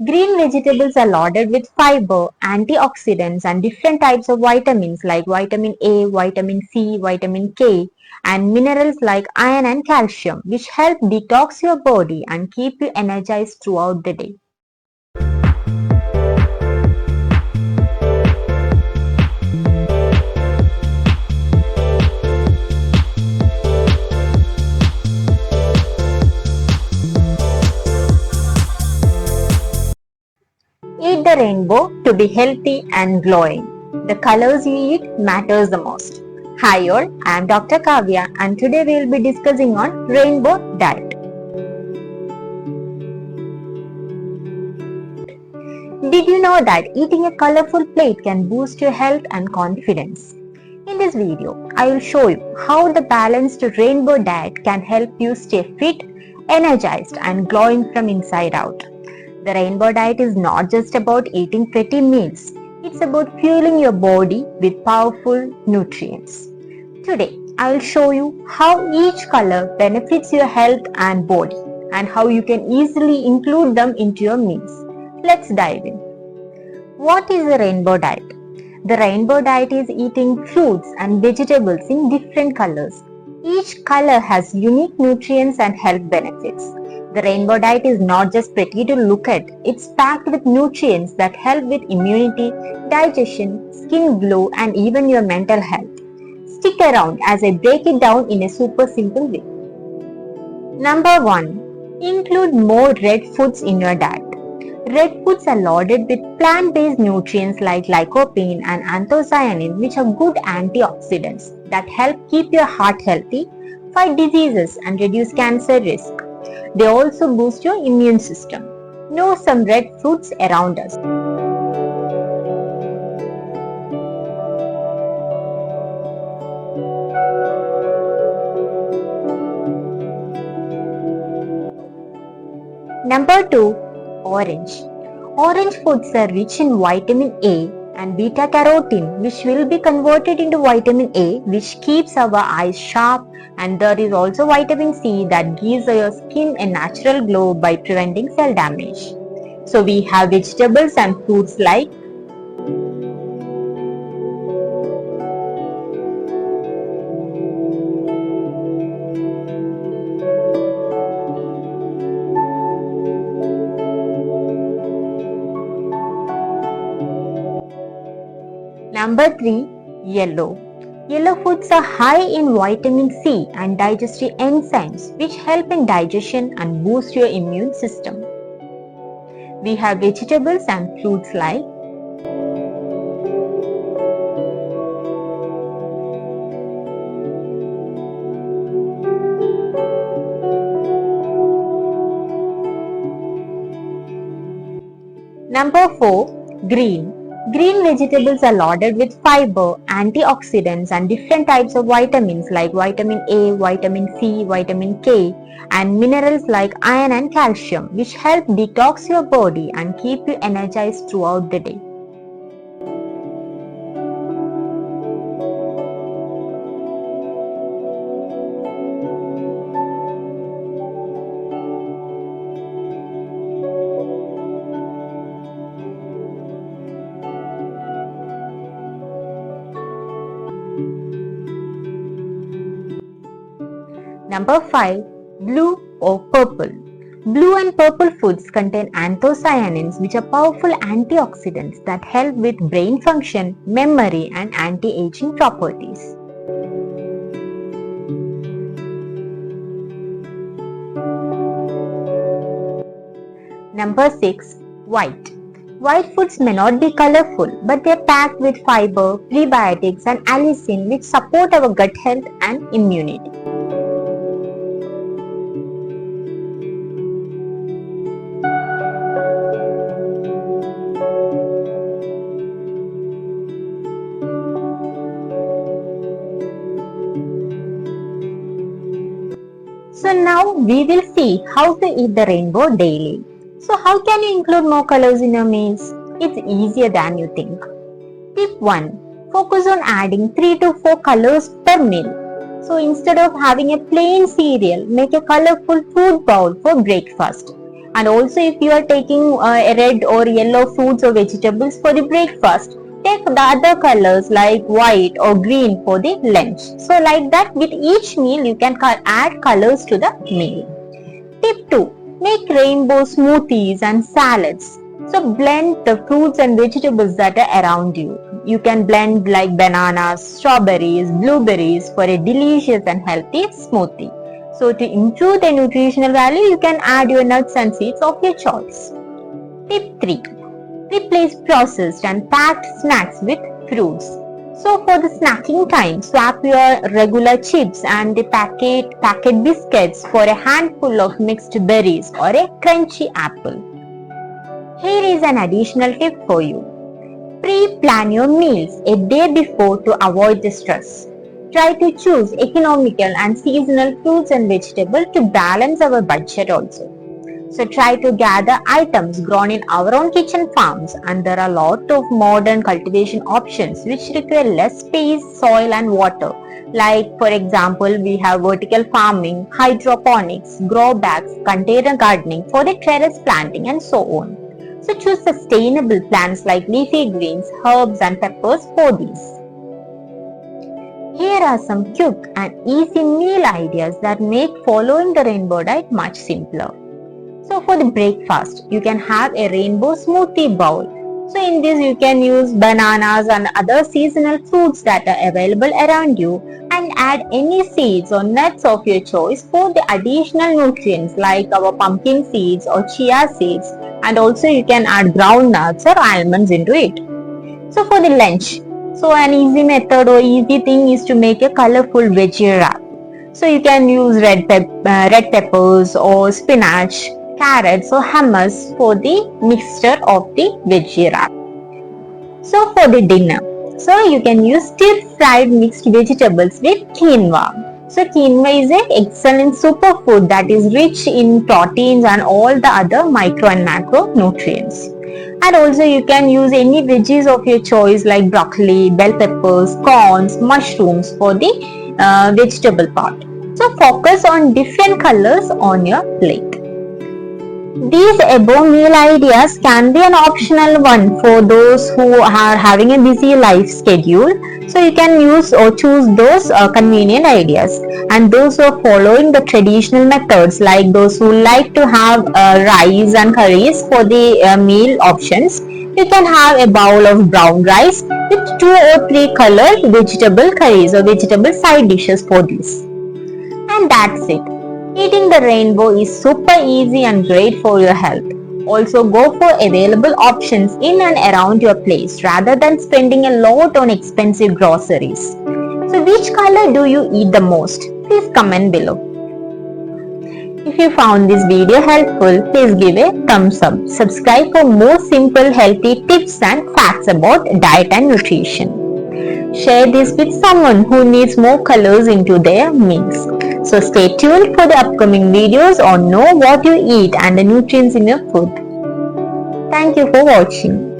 Green vegetables are loaded with fiber, antioxidants, and different types of vitamins like vitamin A, vitamin C, vitamin K, and minerals like iron and calcium, which help detox your body and keep you energized throughout the day. Eat the rainbow to be healthy and glowing. The colors you eat matters the most. Hi all, I am Dr. Kavya and today we will be discussing on rainbow diet. Did you know that eating a colorful plate can boost your health and confidence? In this video, I will show you how the balanced rainbow diet can help you stay fit, energized and glowing from inside out. The rainbow diet is not just about eating pretty meals, it's about fueling your body with powerful nutrients. Today, I will show you how each color benefits your health and body and how you can easily include them into your meals. Let's dive in. What is the rainbow diet? The rainbow diet is eating fruits and vegetables in different colors. Each color has unique nutrients and health benefits. The rainbow diet is not just pretty to look at, it's packed with nutrients that help with immunity, digestion, skin glow and even your mental health. Stick around as I break it down in a super simple way. Number 1. Include more red foods in your diet. Red foods are loaded with plant-based nutrients like lycopene and anthocyanins, which are good antioxidants that help keep your heart healthy, fight diseases and reduce cancer risk. They also boost your immune system. Know some red fruits around us. Number 2. Orange. Orange foods are rich in vitamin A and beta carotene, which will be converted into vitamin A, which keeps our eyes sharp, and there is also vitamin C that gives your skin a natural glow by preventing cell damage. So we have vegetables and fruits like Number 3. Yellow. Yellow foods are high in vitamin C and digestive enzymes which help in digestion and boost your immune system. We have vegetables and fruits like Number 4. Green. Green vegetables are loaded with fiber, antioxidants and different types of vitamins like vitamin A, vitamin C, vitamin K and minerals like iron and calcium which help detox your body and keep you energized throughout the day. Number 5. Blue or purple. Blue and purple foods contain anthocyanins which are powerful antioxidants that help with brain function, memory and anti-aging properties. Number 6. White. White foods may not be colorful, but they are packed with fiber, prebiotics and allicin which support our gut health and immunity. So now we will see how to eat the rainbow daily. So how can you include more colors in your meals? It's easier than you think. Tip 1. Focus on adding 3 to 4 colors per meal. So instead of having a plain cereal, make a colorful food bowl for breakfast. And also if you are taking red or yellow fruits or vegetables for the breakfast, take the other colors like white or green for the lunch. So like that, with each meal you can add colors to the meal. Tip 2. Make rainbow smoothies and salads. So blend the fruits and vegetables that are around you. You can blend like bananas, strawberries, blueberries for a delicious and healthy smoothie. So to improve the nutritional value, you can add your nuts and seeds of your choice. Tip 3. Replace processed and packed snacks with fruits. So for the snacking time, swap your regular chips and the packet biscuits for a handful of mixed berries or a crunchy apple. Here is an additional tip for you. Pre-plan your meals a day before to avoid the stress. Try to choose economical and seasonal fruits and vegetables to balance our budget also. So try to gather items grown in our own kitchen farms, and there are a lot of modern cultivation options which require less space, soil and water. Like for example, we have vertical farming, hydroponics, grow bags, container gardening for the terrace planting and so on. So choose sustainable plants like leafy greens, herbs and peppers for these. Here are some quick and easy meal ideas that make following the rainbow diet much simpler. So for the breakfast, you can have a rainbow smoothie bowl. So in this you can use bananas and other seasonal fruits that are available around you and add any seeds or nuts of your choice for the additional nutrients like our pumpkin seeds or chia seeds, and also you can add ground nuts or almonds into it. So for the lunch, so an easy method or easy thing is to make a colorful veggie wrap. So you can use red peppers or spinach, carrots or hummus for the mixture of the veggie wrap. So for the dinner, so you can use stir-fried mixed vegetables with quinoa. So quinoa is an excellent superfood that is rich in proteins and all the other micro and macro nutrients. And also you can use any veggies of your choice like broccoli, bell peppers, corns, mushrooms for the vegetable part. So focus on different colors on your plate. These above meal ideas can be an optional one for those who are having a busy life schedule. So you can use or choose those convenient ideas. And those who are following the traditional methods, like those who like to have rice and curries for the meal options, you can have a bowl of brown rice with 2 or 3 colored vegetable curries or vegetable side dishes for this. And that's it. Eating the rainbow is super easy and great for your health. Also go for available options in and around your place rather than spending a lot on expensive groceries. So which color do you eat the most? Please comment below. If you found this video helpful, please give a thumbs up. Subscribe for more simple healthy tips and facts about diet and nutrition. Share this with someone who needs more colors into their meals. So stay tuned for the upcoming videos on know what you eat and the nutrients in your food. Thank you for watching.